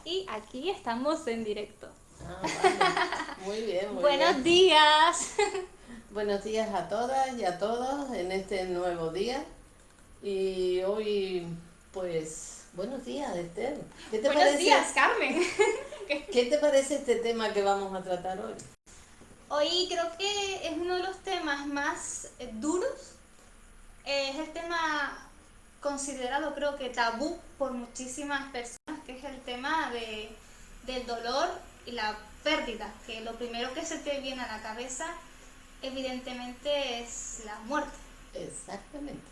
y aquí estamos en directo. Ah, vale. Muy bien, muy Buenos bien. días. Buenos días a todas y a todos en este nuevo día. Y hoy, pues, buenos días, Esther. ¿Qué te Buenos días, parece, Carmen. qué te parece este tema que vamos a tratar hoy? Hoy creo que es uno de los temas más duros. Es el tema considerado, creo que tabú por muchísimas personas, que es el tema del dolor y la pérdida, que lo primero que se te viene a la cabeza evidentemente es la muerte. Exactamente.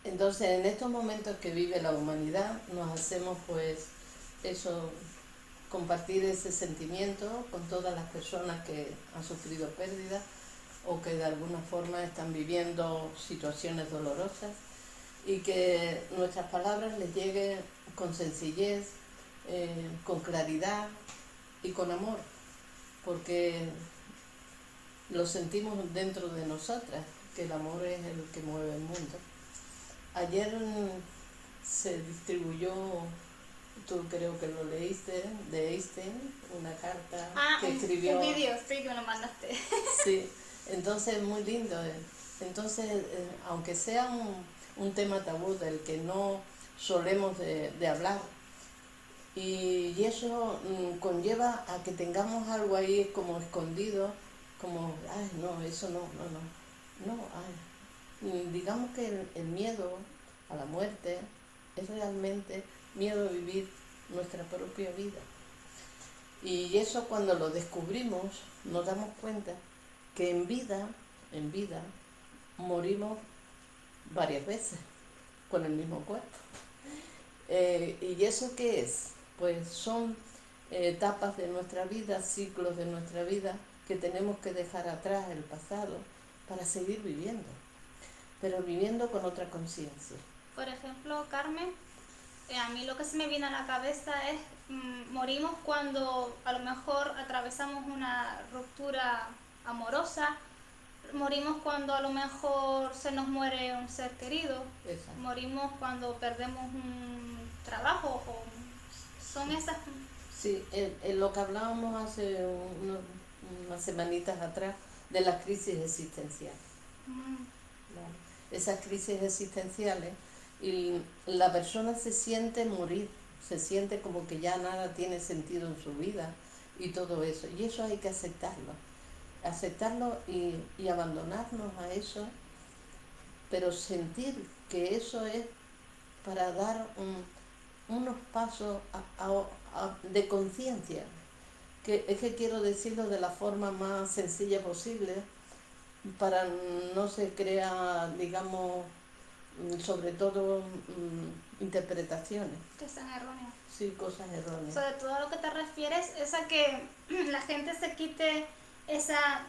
Entonces, en estos momentos que vive la humanidad, nos hacemos, pues, eso, compartir ese sentimiento con todas las personas que han sufrido pérdidas o que de alguna forma están viviendo situaciones dolorosas y que nuestras palabras les lleguen con sencillez, con claridad y con amor, porque lo sentimos dentro de nosotras, que el amor es el que mueve el mundo. Ayer se distribuyó, tú creo que lo leíste, de Einstein, una carta Ah, que un escribió. vídeo, sí, que me lo mandaste. Sí, entonces muy lindo. Entonces, aunque sea un tema tabú del que no solemos de hablar, y eso conlleva a que tengamos algo ahí como escondido, como, ay, no, eso no, no, no, no, ay. Digamos que el miedo a la muerte es realmente miedo a vivir nuestra propia vida. Y eso cuando lo descubrimos nos damos cuenta que en vida, morimos varias veces con el mismo cuerpo. ¿Y eso qué es? Pues son etapas de nuestra vida, ciclos de nuestra vida que tenemos que dejar atrás el pasado para seguir viviendo, pero viviendo con otra conciencia. Por ejemplo, Carmen, a mí lo que se me viene a la cabeza es morimos cuando a lo mejor atravesamos una ruptura amorosa, morimos cuando a lo mejor se nos muere un ser querido, Exacto. morimos cuando perdemos un trabajo, o son esas. Sí, en lo que hablábamos hace unas semanitas atrás de las crisis existenciales. mm, ¿Vale? Esas crisis existenciales y la persona se siente morir, se siente como que ya nada tiene sentido en su vida y todo eso. Y eso hay que aceptarlo y abandonarnos a eso, pero sentir que eso es para dar unos pasos de conciencia, que es que quiero decirlo de la forma más sencilla posible, para no se crea, digamos, sobre todo interpretaciones, que sean erróneas. sí, cosas erróneas. Sobre todo a lo que te refieres es a que la gente se quite esa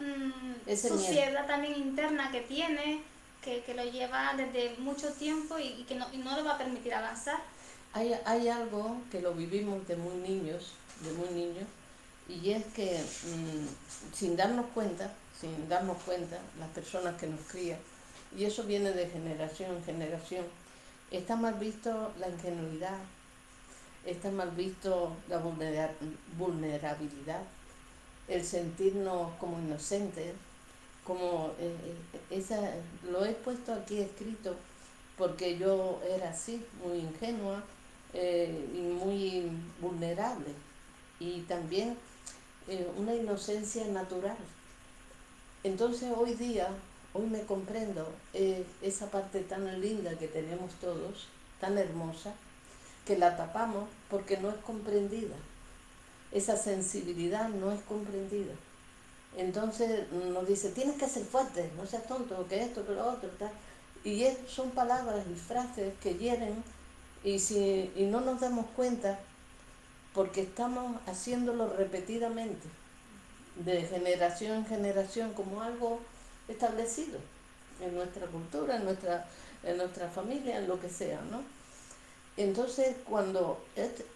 Ese miedo. suciedad también interna que tiene, que lo lleva desde mucho tiempo y que no, y no le va a permitir avanzar. Hay algo que lo vivimos de muy niños, y es que sin darnos cuenta, las personas que nos crían, y eso viene de generación en generación, está mal visto la ingenuidad, está mal visto la vulnerabilidad, el sentirnos como inocentes, como lo he puesto aquí escrito porque yo era así, muy ingenua y muy vulnerable, y también una inocencia natural. Entonces hoy día, hoy me comprendo esa parte tan linda que tenemos todos, tan hermosa, que la tapamos porque no es comprendida. Esa sensibilidad no es comprendida. Entonces nos dice, tienes que ser fuerte, no seas tonto, que esto, que lo otro, tal. Y son palabras y frases que hieren, y no nos damos cuenta porque estamos haciéndolo repetidamente, de generación en generación, como algo establecido en nuestra cultura, en nuestra familia, en lo que sea, ¿no? Entonces, cuando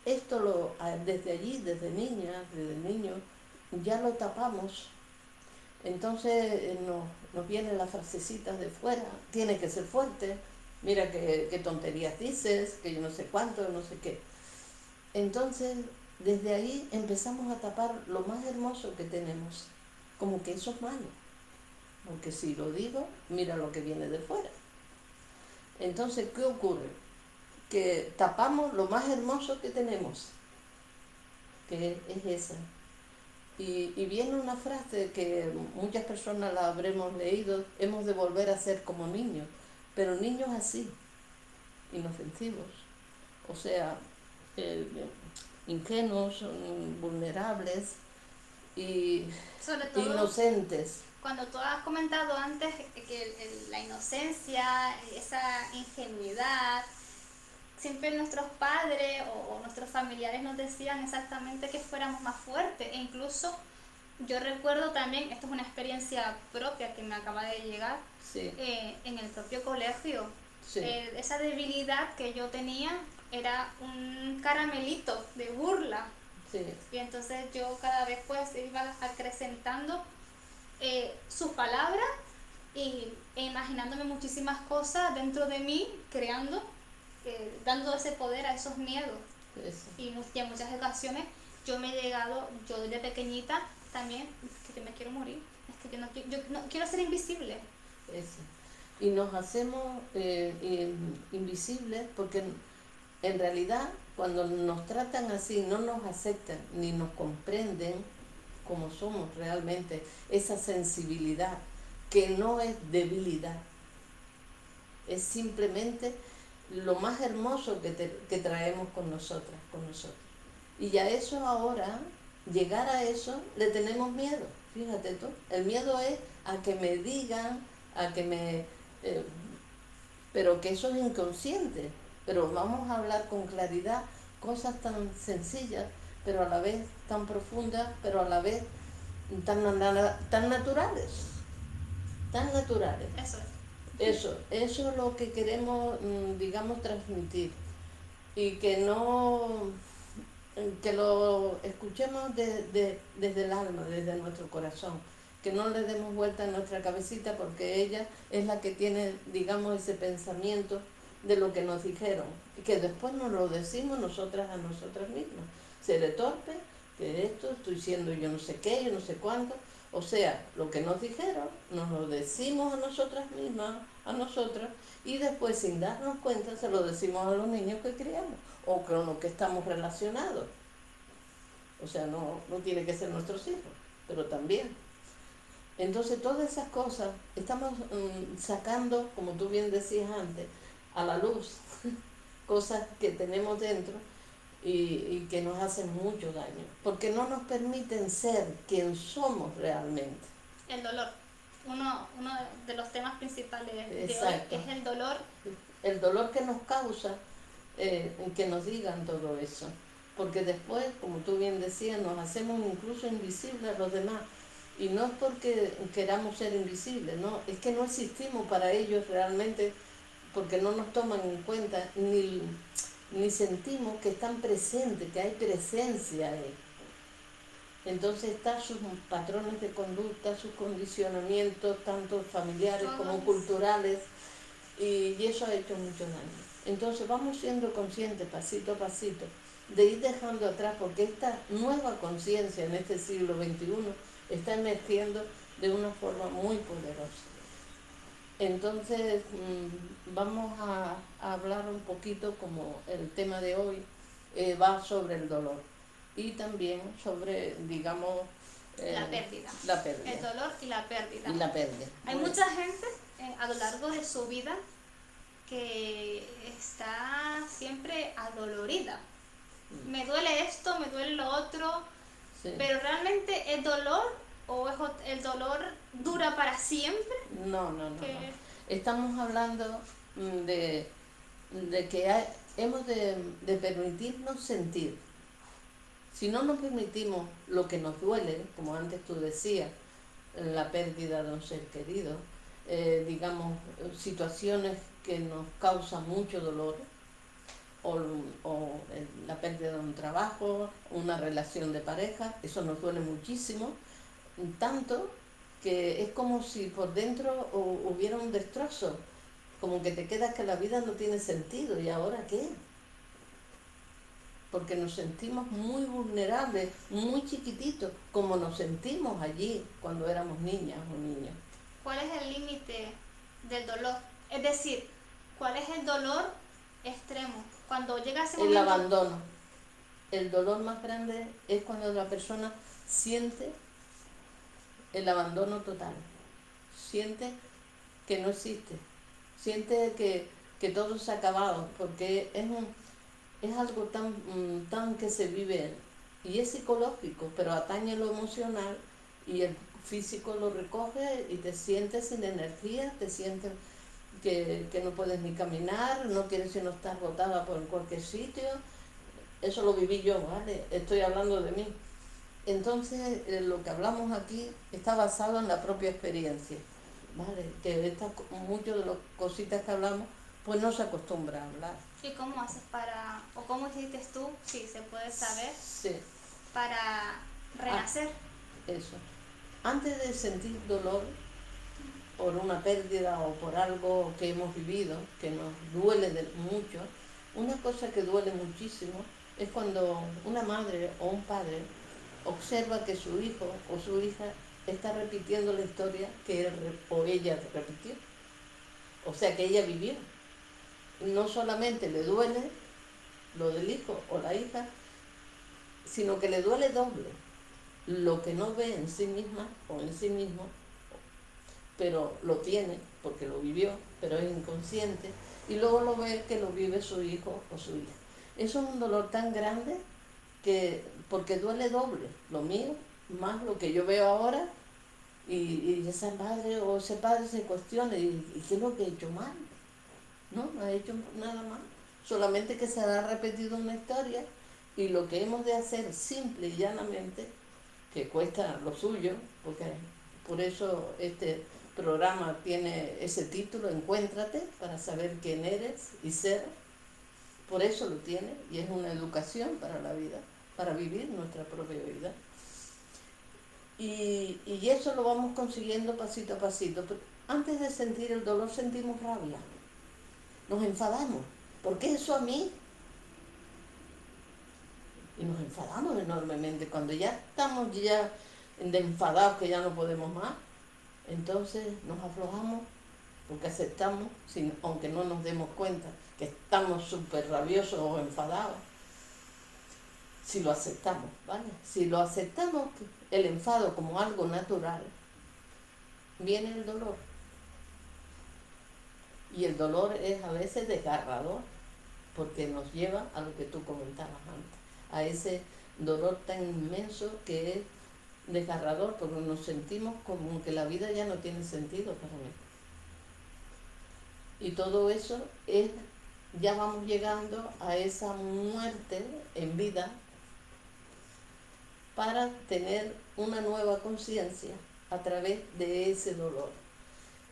esto desde allí, desde niñas, desde niños, ya lo tapamos, entonces nos vienen las frasecitas de fuera, tienes que ser fuerte, mira qué tonterías dices, que yo no sé cuánto, no sé qué. Entonces, desde ahí empezamos a tapar lo más hermoso que tenemos, como que eso es malo, porque si lo digo, mira lo que viene de fuera. Entonces, ¿qué ocurre? Que tapamos lo más hermoso que tenemos, que es esa. Y viene una frase que muchas personas la habremos leído: hemos de volver a ser como niños, pero niños así, inofensivos, o sea, eh, ingenuos, vulnerables y Sobre todo inocentes. cuando tú has comentado antes que la inocencia, esa ingenuidad, siempre nuestros padres o nuestros familiares nos decían exactamente que fuéramos más fuertes. E incluso yo recuerdo también, esto es una experiencia propia que me acaba de llegar, Sí, en el propio colegio. sí, Esa debilidad que yo tenía era un caramelito de burla. sí, Y entonces yo cada vez pues iba acrecentando sus palabras e imaginándome muchísimas cosas dentro de mí, creando, dando ese poder a esos miedos. eso, Y en muchas ocasiones yo me he llegado, yo desde pequeñita también, es que me quiero morir, es que yo no quiero ser invisible. eso. Y nos hacemos invisibles porque en realidad cuando nos tratan así, no nos aceptan ni nos comprenden como somos realmente, esa sensibilidad que no es debilidad, es simplemente lo más hermoso que traemos con nosotras, con nosotros. Y a eso ahora, llegar a eso, le tenemos miedo, fíjate tú. El miedo es a que me digan, a que me... eh, pero que eso es inconsciente. Pero vamos a hablar con claridad cosas tan sencillas, pero a la vez tan profundas, pero a la vez tan naturales, tan naturales. Eso es. Eso es lo que queremos, digamos, transmitir. Y que no, que lo escuchemos desde el alma, desde nuestro corazón. Que no le demos vuelta a nuestra cabecita porque ella es la que tiene, digamos, ese pensamiento de lo que nos dijeron. Y que después nos lo decimos nosotras a nosotras mismas. Seré torpe, que esto, estoy siendo yo no sé qué, yo no sé cuánto. O sea, lo que nos dijeron, nos lo decimos a nosotras mismas, a nosotras, y después sin darnos cuenta se lo decimos a los niños que criamos o con los que estamos relacionados. O sea, no tiene que ser nuestros hijos, pero también. Entonces todas esas cosas estamos sacando, como tú bien decías antes, a la luz, cosas que tenemos dentro y que nos hacen mucho daño, porque no nos permiten ser quien somos realmente. El dolor. Uno de los temas principales de hoy Exacto. es el dolor. El dolor que nos causa que nos digan todo eso. Porque después, como tú bien decías, nos hacemos incluso invisibles a los demás. Y no es porque queramos ser invisibles, no, es que no existimos para ellos realmente, porque no nos toman en cuenta ni sentimos que están presentes, que hay presencia ahí. Entonces están sus patrones de conducta, sus condicionamientos, tanto familiares como culturales, y eso ha hecho mucho daño. Entonces vamos siendo conscientes pasito a pasito de ir dejando atrás, porque esta nueva conciencia en este siglo XXI está emergiendo de una forma muy poderosa. Entonces vamos a hablar un poquito, como el tema de hoy va sobre el dolor y también sobre, digamos, La pérdida. la pérdida. El dolor y la pérdida. Y la pérdida. Hay mucha gente a lo largo de su vida que está siempre adolorida. Me duele esto, me duele lo otro, Sí. pero realmente el dolor el dolor dura para siempre. No. Estamos hablando de que hemos de permitirnos sentir. Si no nos permitimos lo que nos duele, como antes tú decías, la pérdida de un ser querido, digamos, situaciones que nos causan mucho dolor, o la pérdida de un trabajo, una relación de pareja, eso nos duele muchísimo, tanto que es como si por dentro hubiera un destrozo, como que te queda que la vida no tiene sentido, ¿y ahora qué? porque nos sentimos muy vulnerables, muy chiquititos, como nos sentimos allí cuando éramos niñas o niños. ¿Cuál es el límite del dolor? Es decir, ¿cuál es el dolor extremo? Cuando llega ese El momento... abandono. El dolor más grande es cuando la persona siente el abandono total, siente que no existe, siente que todo se ha acabado, porque es algo tan que se vive y es psicológico, pero atañe lo emocional y el físico lo recoge y te sientes sin energía, te sientes que no puedes ni caminar, no quieres sino estar botada por cualquier sitio. Eso lo viví yo, ¿vale? Estoy hablando de mí. Entonces, lo que hablamos aquí está basado en la propia experiencia, ¿vale? Que muchas de las cositas que hablamos, pues no se acostumbra a hablar. ¿Y cómo haces para, o cómo hiciste tú, si se puede saber, Sí. para renacer? Eso. Antes de sentir dolor por una pérdida o por algo que hemos vivido, que nos duele mucho, una cosa que duele muchísimo es cuando una madre o un padre observa que su hijo o su hija está repitiendo la historia que él o ella repitió. O sea, que ella vivió. No solamente le duele lo del hijo o la hija, sino que le duele doble. Lo que no ve en sí misma o en sí mismo, pero lo tiene porque lo vivió, pero es inconsciente, y luego lo ve que lo vive su hijo o su hija. Eso es un dolor tan grande porque duele doble, lo mío, más lo que yo veo ahora, y esa madre o ese padre se cuestiona, ¿y qué es lo que he hecho mal? No ha hecho nada mal, solamente que se ha repetido una historia, y lo que hemos de hacer simple y llanamente, que cuesta lo suyo, porque por eso este programa tiene ese título, Encuéntrate, para saber quién eres y ser, por eso lo tiene, y es una educación para la vida, para vivir nuestra propia vida. Y eso lo vamos consiguiendo pasito a pasito. Pero antes de sentir el dolor sentimos rabia, nos enfadamos. ¿Por qué eso a mí? Y nos enfadamos enormemente. Cuando ya estamos ya de enfadados que ya no podemos más, entonces nos aflojamos porque aceptamos, aunque no nos demos cuenta, que estamos súper rabiosos o enfadados. Si lo aceptamos, ¿vale? Si lo aceptamos, el enfado como algo natural, viene el dolor. Y el dolor es a veces desgarrador, porque nos lleva a lo que tú comentabas antes, a ese dolor tan inmenso que es desgarrador, porque nos sentimos como que la vida ya no tiene sentido para mí. Y todo eso es, ya vamos llegando a esa muerte en vida para tener una nueva conciencia a través de ese dolor.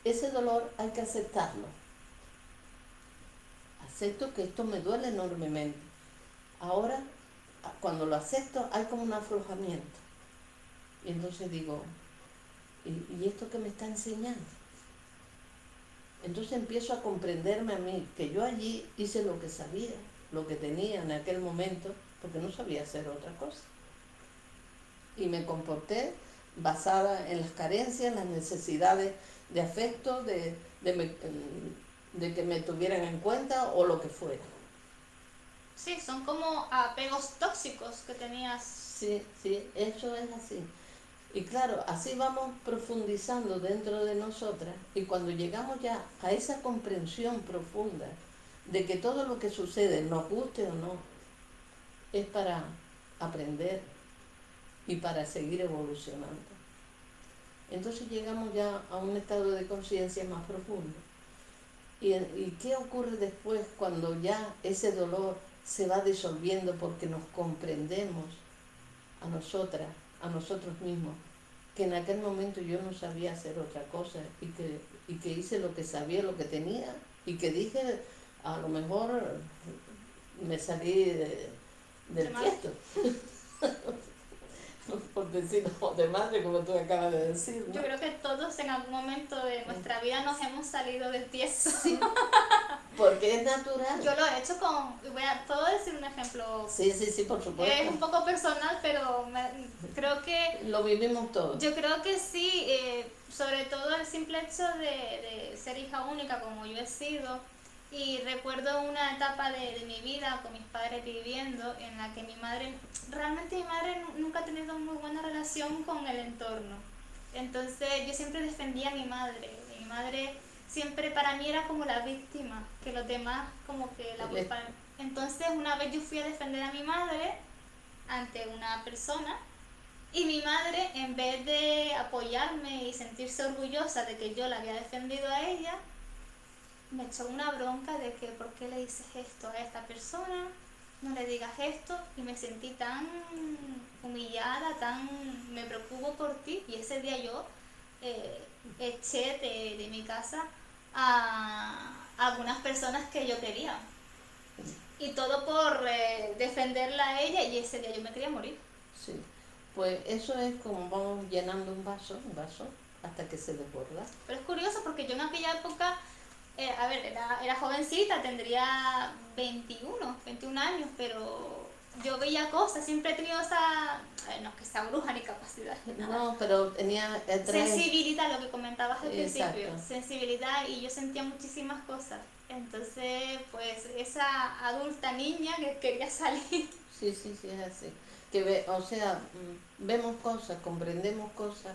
Ese dolor hay que aceptarlo. Acepto que esto me duele enormemente. Ahora, cuando lo acepto, hay como un aflojamiento. Y entonces digo, ¿y esto qué me está enseñando? Entonces empiezo a comprenderme a mí, que yo allí hice lo que sabía, lo que tenía en aquel momento, porque no sabía hacer otra cosa. Y me comporté basada en las carencias, en las necesidades de afecto, de que me tuvieran en cuenta o lo que fuera. Sí, son como apegos tóxicos que tenías. Sí, eso es así. Y claro, así vamos profundizando dentro de nosotras, y cuando llegamos ya a esa comprensión profunda de que todo lo que sucede, nos guste o no, es para aprender y para seguir evolucionando. Entonces llegamos ya a un estado de conciencia más profundo. ¿Y qué ocurre después cuando ya ese dolor se va disolviendo porque nos comprendemos a nosotras, a nosotros mismos? Que en aquel momento yo no sabía hacer otra cosa, y que hice lo que sabía, lo que tenía, y que dije, a lo mejor me salí del tiesto. Por decirlo de madre, como tú acabas de decir, ¿no? Yo creo que todos en algún momento de nuestra vida nos hemos salido del tiesto. Sí, Porque es natural. Yo lo he hecho con, ¿puedo decir un ejemplo? Sí, sí, sí, por supuesto. Es un poco personal, pero creo que... Lo vivimos todos. Yo creo que sí, sobre todo el simple hecho de ser hija única como yo he sido, y recuerdo una etapa de mi vida con mis padres viviendo en la que realmente mi madre nunca ha tenido muy buena relación con el entorno. Entonces yo siempre defendía a mi madre siempre para mí era como la víctima, que los demás como que la culpaban. Entonces una vez yo fui a defender a mi madre ante una persona y mi madre, en vez de apoyarme y sentirse orgullosa de que yo la había defendido a ella, me echó una bronca de que por qué le dices esto a esta persona, no le digas esto, y me sentí tan humillada, me preocupo por ti, y ese día yo eché de mi casa a algunas personas que yo quería. Y todo por defenderla a ella, y ese día yo me quería morir. Sí, pues eso es como vamos llenando un vaso, hasta que se desborda. Pero es curioso porque yo en aquella época, era jovencita, tendría 21 años, pero yo veía cosas, siempre he tenido esa, no es que sea bruja ni capacidad ni nada. No, pero tenía... Sensibilidad, lo que comentabas al principio, Exacto. sensibilidad, y yo sentía muchísimas cosas. Entonces, pues esa adulta niña que quería salir. Sí, sí, sí, es así. O sea, vemos cosas, comprendemos cosas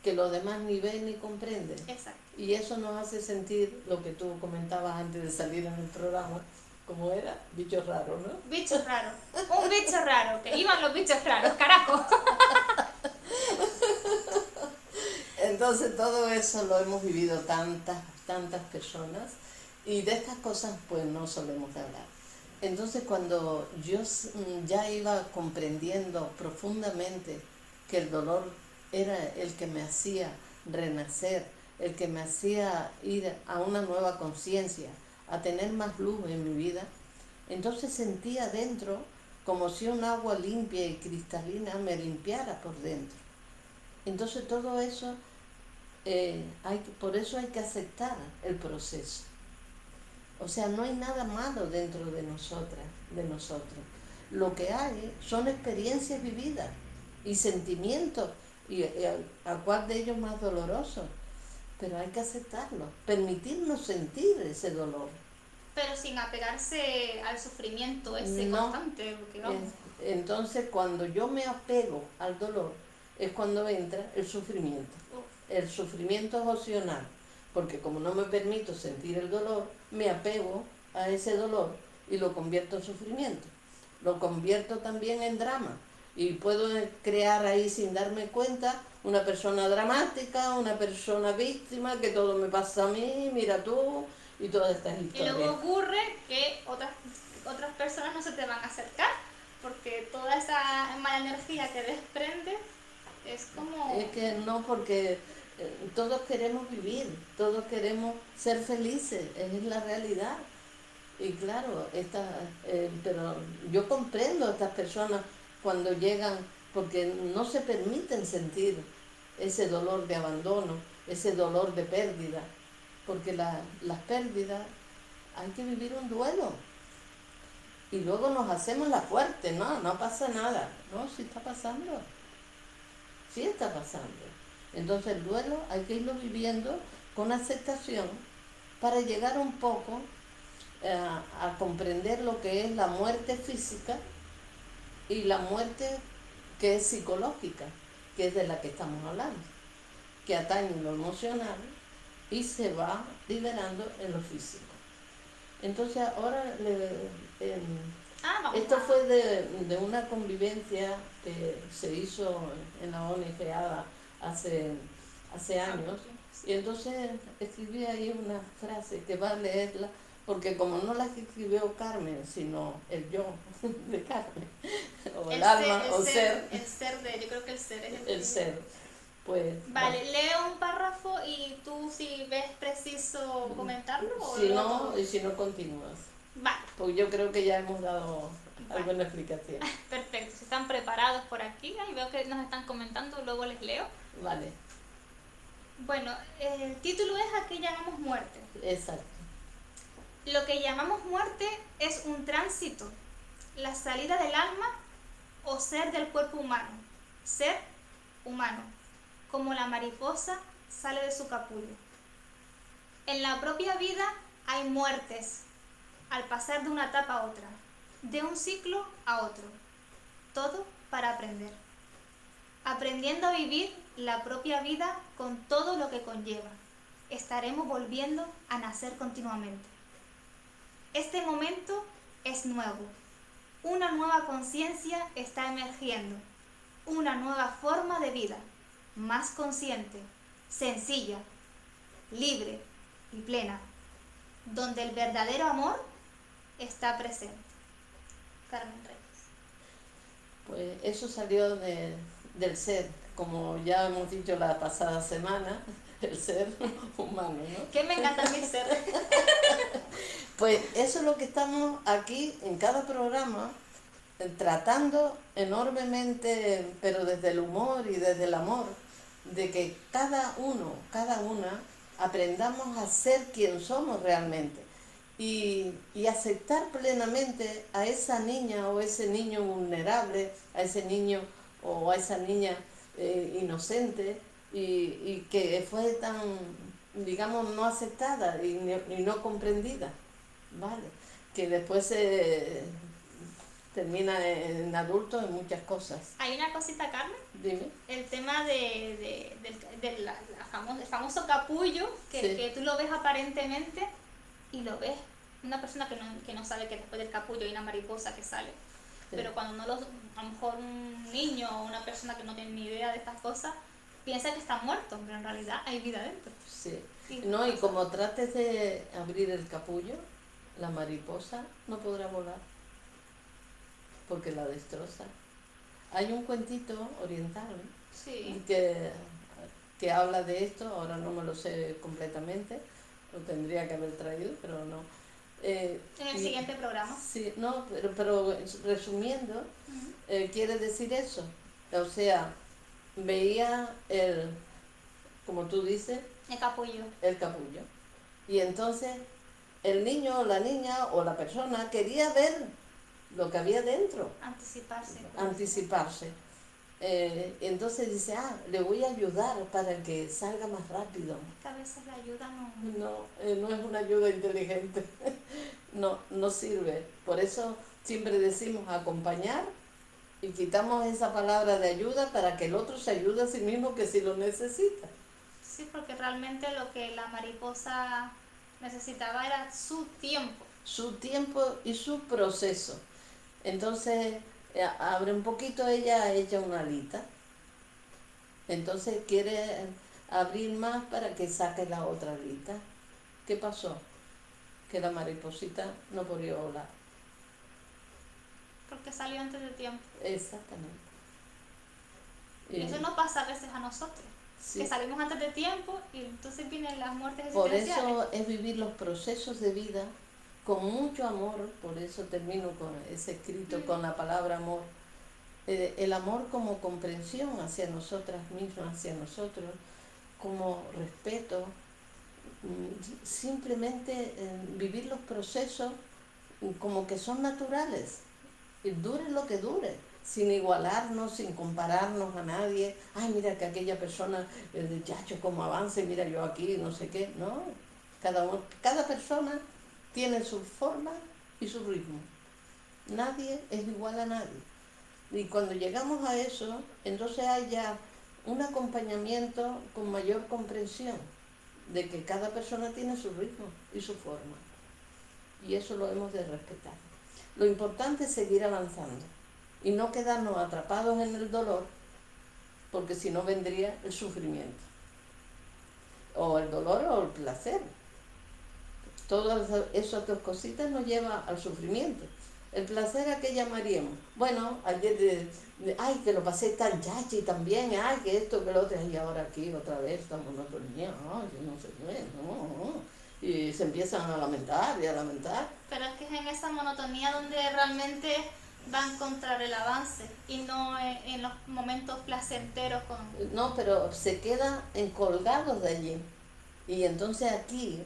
que los demás ni ven ni comprenden. Exacto. Y eso nos hace sentir lo que tú comentabas antes de salir en el programa, como era, bichos raros, ¿no? Bichos raros. Un bicho raro, que iban los bichos raros, carajo. Entonces todo eso lo hemos vivido tantas personas, y de estas cosas pues no solemos hablar. Entonces cuando yo ya iba comprendiendo profundamente que el dolor era el que me hacía renacer, el que me hacía ir a una nueva conciencia, a tener más luz en mi vida, entonces sentía dentro como si un agua limpia y cristalina me limpiara por dentro. Entonces todo eso, por eso hay que aceptar el proceso. O sea, no hay nada malo dentro de nosotras, de nosotros. Lo que hay son experiencias vividas y sentimientos, y a cuál de ellos más doloroso. Pero hay que aceptarlo, permitirnos sentir ese dolor. Pero sin apegarse al sufrimiento ese No, constante. Porque vamos. Entonces, cuando yo me apego al dolor, es cuando entra el sufrimiento. El sufrimiento es opcional, porque como no me permito sentir el dolor, me apego a ese dolor y lo convierto en sufrimiento. Lo convierto también en drama, y puedo crear ahí sin darme cuenta una persona dramática, una persona víctima, que todo me pasa a mí, mira tú, y todas estas historias. Y luego ocurre que otras personas no se te van a acercar, porque toda esa mala energía que desprende es como... Es que no, porque todos queremos vivir, todos queremos ser felices, es la realidad. Y claro, pero yo comprendo a estas personas cuando llegan, porque no se permiten sentir ese dolor de abandono, ese dolor de pérdida, porque las pérdidas hay que vivir un duelo. Y luego nos hacemos la fuerte, no pasa nada. No, sí está pasando. Sí está pasando. Entonces el duelo hay que irlo viviendo con aceptación para llegar un poco a comprender lo que es la muerte física y la muerte que es psicológica, que es de la que estamos hablando, que atañe lo emocional y se va liberando en lo físico. Entonces ahora esto fue de una convivencia que se hizo en la ONG ADA hace años, y entonces escribí ahí una frase que va a leerla, porque como no la escribió Carmen, sino el yo de Carmen, o el alma, o ser. El ser de, yo creo que el ser es el ser. Pues, vale, leo un párrafo y tú si ves preciso comentarlo. Si no continúas. Vale. Pues yo creo que ya hemos dado alguna explicación. Perfecto, si están preparados por aquí, ahí veo que nos están comentando, luego les leo. Vale. Bueno, el título es ¿A qué llamamos muerte? Exacto. Lo que llamamos muerte es un tránsito, la salida del alma o ser del cuerpo humano, ser humano, como la mariposa sale de su capullo. En la propia vida hay muertes, al pasar de una etapa a otra, de un ciclo a otro, todo para aprender. Aprendiendo a vivir la propia vida con todo lo que conlleva, estaremos volviendo a nacer continuamente. Este momento es nuevo, una nueva conciencia está emergiendo, una nueva forma de vida, más consciente, sencilla, libre y plena, donde el verdadero amor está presente. Carmen Reyes. Pues eso salió del ser, como ya hemos dicho la pasada semana, el ser humano, ¿no? Que me encanta mi ser. Pues eso es lo que estamos aquí en cada programa tratando enormemente, pero desde el humor y desde el amor, de que cada uno, cada una, aprendamos a ser quien somos realmente y aceptar plenamente a esa niña o ese niño vulnerable, a ese niño o a esa niña inocente y que fue tan, digamos, no aceptada y no comprendida, ¿vale? Que después se termina en adultos en muchas cosas. Hay una cosita, Carmen. Dime. El tema el famoso capullo, Sí. que tú lo ves aparentemente y lo ves. Una persona que no sabe que después del capullo hay una mariposa que sale. Sí. Pero cuando no a lo mejor un niño o una persona que no tiene ni idea de estas cosas piensa que está muerto, pero en realidad hay vida dentro. Sí. Sí, No, y como trates de abrir el capullo, la mariposa no podrá volar porque la destroza. Hay un cuentito oriental Sí. que habla de esto, ahora no me lo sé completamente, lo tendría que haber traído, pero no. En el siguiente programa. Sí, no, pero resumiendo, quiere decir eso. O sea, veía como tú dices, El capullo. el capullo. Y entonces el niño o la niña o la persona quería ver lo que había dentro, anticiparse. Entonces dice, le voy a ayudar para que salga más rápido. Es que a veces la ayuda No es una ayuda inteligente, no sirve. Por eso siempre decimos acompañar y quitamos esa palabra de ayuda para que el otro se ayude a sí mismo que si lo necesita. Sí, porque realmente lo que la mariposa necesitaba era su tiempo. Su tiempo y su proceso. Entonces, abre un poquito, ella echa una alita. Entonces quiere abrir más para que saque la otra alita. ¿Qué pasó? Que la mariposita no podía volar. Porque salió antes de tiempo. Exactamente. Y eso nos pasa a veces a nosotros. Sí. Que salimos antes de tiempo y entonces vienen las muertes Por existenciales. eso es vivir los procesos de vida con mucho amor, por eso termino con ese escrito, con la palabra amor. El amor como comprensión hacia nosotras mismas, hacia nosotros, como respeto, simplemente vivir los procesos como que son naturales, y dure lo que dure, sin igualarnos, sin compararnos a nadie. Ay, mira que aquella persona, chacho, como avance, mira yo aquí, no sé qué. No, cada persona tiene su forma y su ritmo. Nadie es igual a nadie. Y cuando llegamos a eso, entonces hay ya un acompañamiento con mayor comprensión de que cada persona tiene su ritmo y su forma. Y eso lo hemos de respetar. Lo importante es seguir avanzando y no quedarnos atrapados en el dolor, porque si no vendría el sufrimiento. O el dolor o el placer. Todas esas dos cositas nos llevan al sufrimiento. El placer, ¿a qué llamaríamos? Bueno, ayer, ay, que lo pasé tan chachi también, ay, que esto, que lo otro, y ahora aquí otra vez estamos nosotros niños, ay, no sé qué, no. Y se empiezan a lamentar y a lamentar. Pero es que es en esa monotonía donde realmente va a encontrar el avance y no en los momentos placenteros No, pero se queda colgados de allí. Y entonces aquí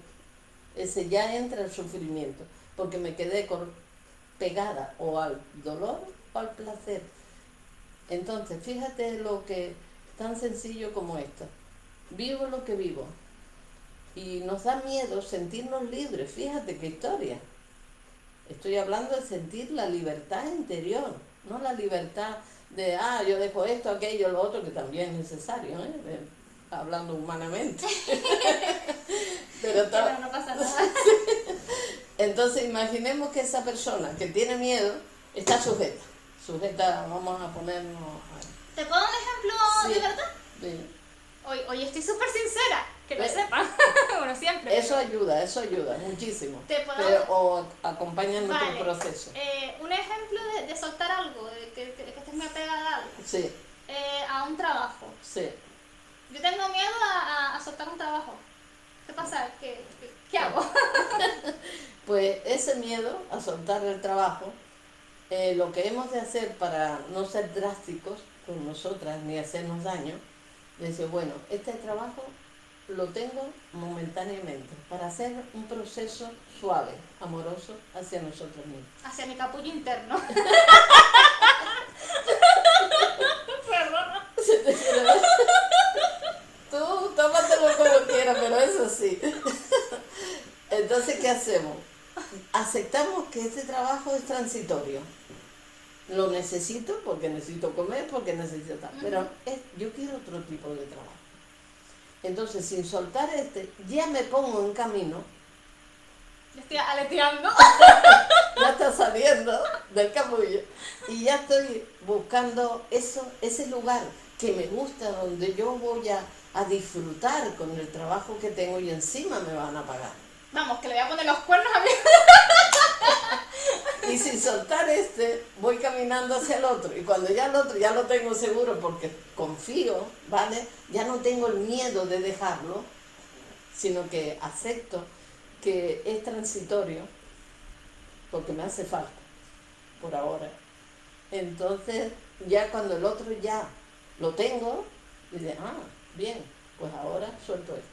ese ya entra el sufrimiento, porque me quedé pegada o al dolor o al placer. Entonces, fíjate lo que tan sencillo como esto. Vivo lo que vivo. Y nos da miedo sentirnos libres. Fíjate qué historia. Estoy hablando de sentir la libertad interior, no la libertad de, yo dejo esto, aquello, lo otro, que también es necesario, hablando humanamente. Pero no pasa nada. Entonces, imaginemos que esa persona que tiene miedo está sujeta, vamos a ponernos... ¿Te puedo dar un ejemplo Sí. de verdad? Sí. Hoy estoy súper sincera, que lo sepan, bueno, siempre. Eso ayuda muchísimo. ¿Te puedo o acompaña en nuestro proceso. Un ejemplo de soltar algo, de que estés muy apegada a algo. Sí, A un trabajo. sí. Yo tengo miedo a soltar un trabajo. ¿Qué pasa? ¿Qué hago? Pues ese miedo a soltar el trabajo, lo que hemos de hacer para no ser drásticos con nosotras ni hacernos daño, es decir, bueno, este trabajo lo tengo momentáneamente para hacer un proceso suave, amoroso hacia nosotros mismos. Hacia mi capullo interno. Perdona. Tú tómatelo como quieras, pero eso sí. Entonces, ¿qué hacemos? Aceptamos que este trabajo es transitorio. Lo necesito porque necesito comer, porque necesito tal. Pero yo quiero otro tipo de trabajo. Entonces, sin soltar ya me pongo en camino. Estoy aleteando. Ya está saliendo del capullo. Y ya estoy buscando ese lugar que me gusta, donde yo voy a disfrutar con el trabajo que tengo y encima me van a pagar. Vamos, que le voy a poner los cuernos a mí. Y sin soltar voy caminando hacia el otro. Y cuando ya el otro ya lo tengo seguro porque confío, ¿vale? Ya no tengo el miedo de dejarlo, sino que acepto que es transitorio, porque me hace falta, por ahora. Entonces, ya cuando el otro ya lo tengo, dice, bien, pues ahora suelto esto.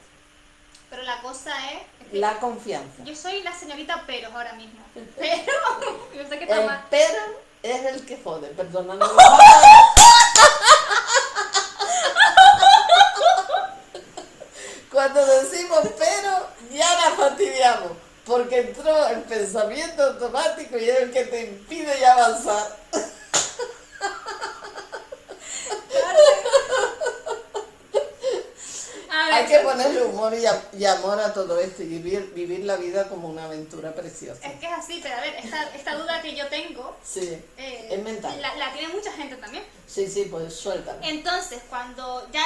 Pero la cosa es que La confianza. yo soy la señorita Peros ahora mismo. Pero, yo sé que está El mal. pero es el que jode, perdóname. Cuando decimos pero, ya la fastidiamos, porque entró el pensamiento automático y es el que te impide ya avanzar. Hay que ponerle humor y amor a todo esto y vivir la vida como una aventura preciosa. Es que es así, pero a ver, esta duda que yo tengo, Sí, es mental. la tiene mucha gente también. Sí, pues suéltalo. Entonces, cuando ya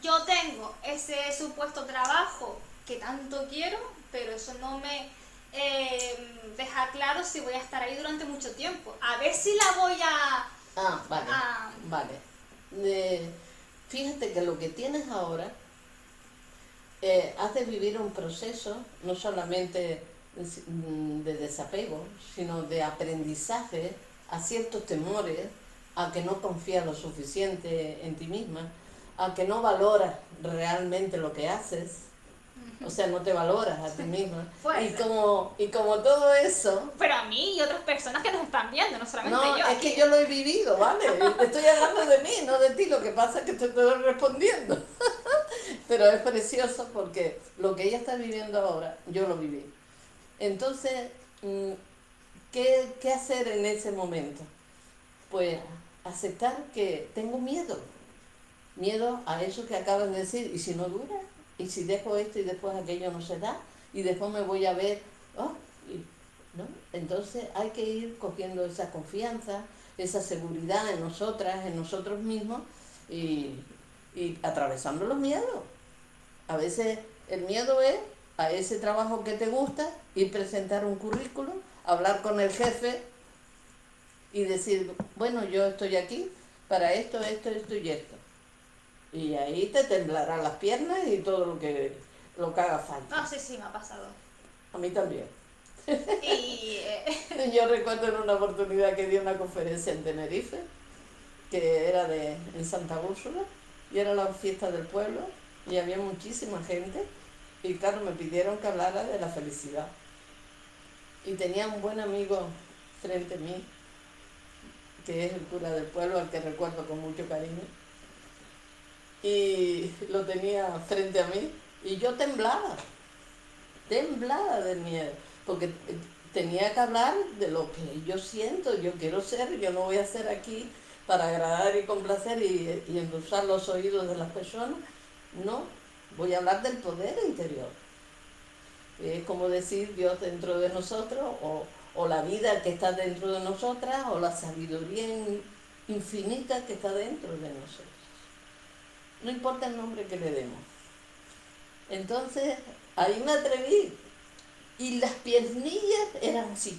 yo tengo ese supuesto trabajo que tanto quiero, pero eso no me deja claro si voy a estar ahí durante mucho tiempo. A ver si la voy a... Vale. Fíjate que lo que tienes ahora, has de vivir un proceso no solamente de desapego, sino de aprendizaje a ciertos temores, a que no confías lo suficiente en ti misma, a que no valoras realmente lo que haces, o sea, no te valoras a ti misma. Y como todo eso... Pero a mí y otras personas que nos están viendo, no solamente No, yo. es que yo lo he vivido, ¿vale? Estoy hablando de mí, no de ti, lo que pasa es que te estoy respondiendo. Pero es precioso porque lo que ella está viviendo ahora, yo lo viví. Entonces, ¿qué hacer en ese momento? Pues aceptar que tengo miedo a eso que acabas de decir, y si no dura, y si dejo esto y después aquello no se da, y después me voy a ver, ¿no? Entonces hay que ir cogiendo esa confianza, esa seguridad en nosotras, en nosotros mismos, y atravesando los miedos. A veces el miedo es a ese trabajo que te gusta, ir presentar un currículum, hablar con el jefe y decir, bueno, yo estoy aquí para esto y esto. Y ahí te temblarán las piernas y todo lo que haga falta. Sí, me ha pasado. A mí también. Y yo recuerdo en una oportunidad que di una conferencia en Tenerife, que era en Santa Úrsula, y era la fiesta del pueblo, y había muchísima gente, Y claro, me pidieron que hablara de la felicidad. Y tenía un buen amigo frente a mí, que es el cura del pueblo, al que recuerdo con mucho cariño. Y lo tenía frente a mí y yo temblaba del miedo, porque tenía que hablar de lo que yo siento, yo quiero ser, yo no voy a ser aquí para agradar y complacer y endulzar los oídos de las personas, no, voy a hablar del poder interior. Es como decir Dios dentro de nosotros, o la vida que está dentro de nosotras, o la sabiduría infinita que está dentro de nosotros. No importa el nombre que le demos. Entonces, ahí me atreví. Y las piernillas eran así,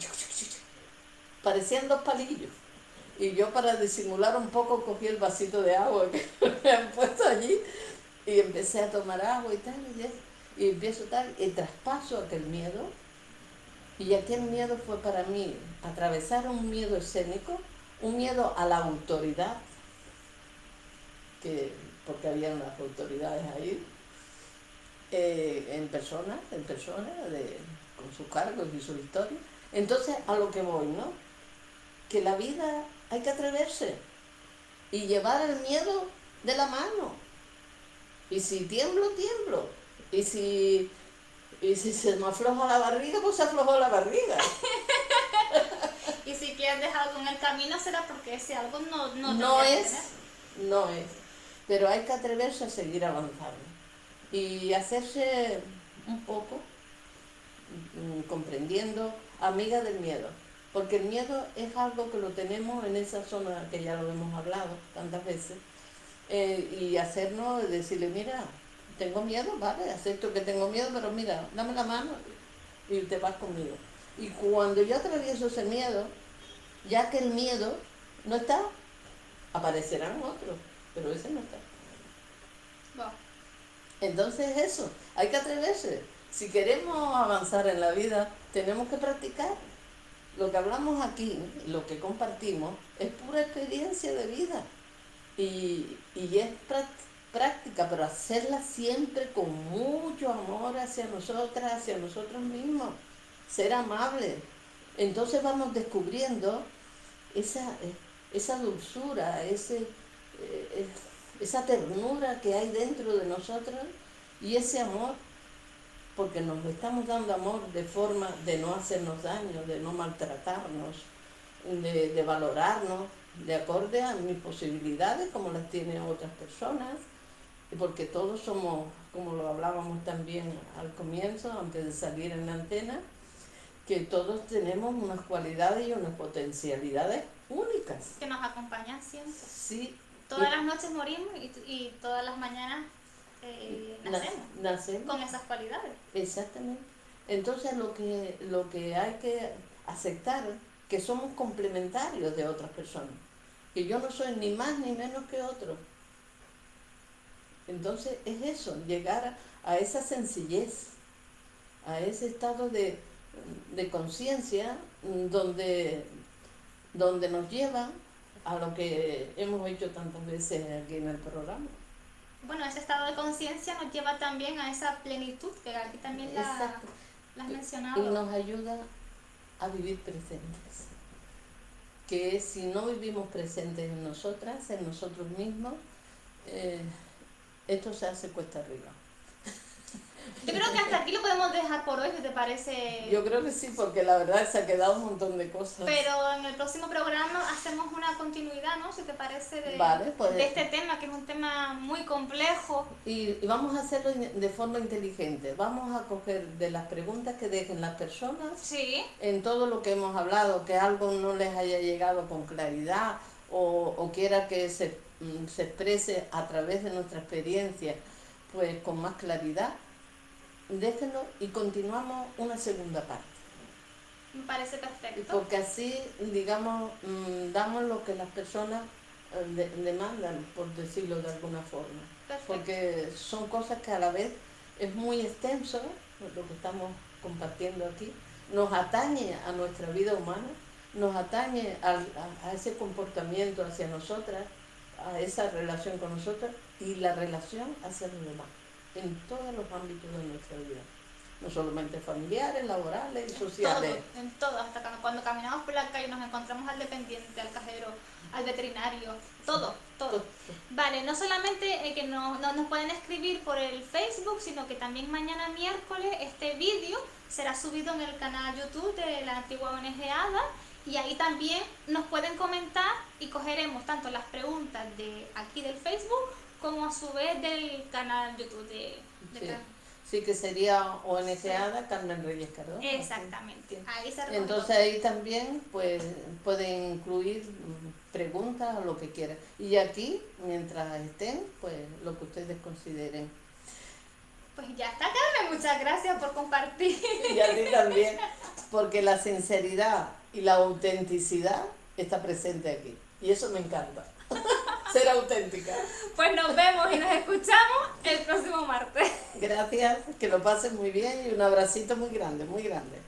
parecían dos palillos. Y yo, para disimular un poco, cogí el vasito de agua que me han puesto allí y empecé a tomar agua y tal, y empiezo tal, y traspaso aquel miedo. Y aquel miedo fue para mí atravesar un miedo escénico, un miedo a la autoridad, porque había unas autoridades ahí, en persona, con sus cargos y su historia. Entonces, a lo que voy, ¿no? Que la vida hay que atreverse y llevar el miedo de la mano. Y si tiemblo, tiemblo. Y si se me afloja la barriga, pues se aflojó la barriga. Y si pierdes algo en el camino será porque ese algo no No tendrías que es, tener. no es. Pero hay que atreverse a seguir avanzando. Y hacerse un poco, comprendiendo, amiga del miedo. Porque el miedo es algo que lo tenemos en esa zona que ya lo hemos hablado tantas veces. Y hacernos, decirle, mira, tengo miedo, vale, acepto que tengo miedo, pero mira, dame la mano y te vas conmigo. Y cuando yo atravieso ese miedo, ya que el miedo no está, aparecerán otros, pero ese no está. Wow. Entonces eso, hay que atreverse. Si queremos avanzar en la vida, tenemos que practicar. Lo que hablamos aquí, lo que compartimos, es pura experiencia de vida. Y es práctica, pero hacerla siempre con mucho amor hacia nosotras, hacia nosotros mismos. Ser amables. Entonces vamos descubriendo esa dulzura, esa ternura que hay dentro de nosotros y ese amor, porque nos estamos dando amor de forma de no hacernos daño, de no maltratarnos, de valorarnos, de acorde a mis posibilidades como las tienen otras personas, porque todos somos, como lo hablábamos también al comienzo, antes de salir en la antena, que todos tenemos unas cualidades y unas potencialidades únicas. Que nos acompañan siempre. Sí. Todas las noches morimos y todas las mañanas nacemos con esas cualidades. Exactamente. Entonces lo que hay que aceptar, que somos complementarios de otras personas, que yo no soy ni más ni menos que otro. Entonces es eso, llegar a esa sencillez, a ese estado de conciencia donde nos lleva a lo que hemos hecho tantas veces aquí en el programa. Bueno, ese estado de conciencia nos lleva también a esa plenitud que aquí también la has mencionado. Y nos ayuda a vivir presentes. Que si no vivimos presentes en nosotras, en nosotros mismos, esto se hace cuesta arriba. Yo creo que hasta aquí lo podemos dejar por hoy, si te parece. Yo creo que sí, porque la verdad se ha quedado un montón de cosas. Pero en el próximo programa hacemos una continuidad, ¿no? Si te parece, Vale, pues, de este tema, que es un tema muy complejo. Y vamos a hacerlo de forma inteligente. Vamos a coger de las preguntas que dejen las personas, Sí. en todo lo que hemos hablado, que algo no les haya llegado con claridad o quiera que se exprese a través de nuestra experiencia, pues con más claridad. Déjenlo y continuamos una segunda parte. Me parece perfecto. Porque así, digamos, damos lo que las personas demandan, por decirlo de alguna forma. Perfecto. Porque son cosas que a la vez es muy extenso, lo que estamos compartiendo aquí, nos atañe a nuestra vida humana, nos atañe a ese comportamiento hacia nosotras, a esa relación con nosotras y la relación hacia los demás. en todos los ámbitos de nuestra vida. No solamente familiares, laborales y sociales. Todo, en todo, hasta cuando caminamos por la calle nos encontramos al dependiente, al cajero, al veterinario, todo, todo. Vale, no solamente que nos pueden escribir por el Facebook, sino que también mañana miércoles este vídeo será subido en el canal YouTube de la antigua ONG ADA, y ahí también nos pueden comentar y cogeremos tanto las preguntas de aquí del Facebook como a su vez del canal YouTube de Sí. Sí, que sería ONG ADA Carmen Reyes Cardona. Exactamente. Ahí se Entonces ahí también pues pueden incluir preguntas o lo que quieran. Y aquí, mientras estén, pues lo que ustedes consideren. Pues ya está, Carmen, muchas gracias por compartir. Y a ti también, porque la sinceridad y la autenticidad está presente aquí. Y eso me encanta. Ser auténtica. Pues nos vemos y nos escuchamos el próximo martes. Gracias, que lo pasen muy bien y un abracito muy grande, muy grande.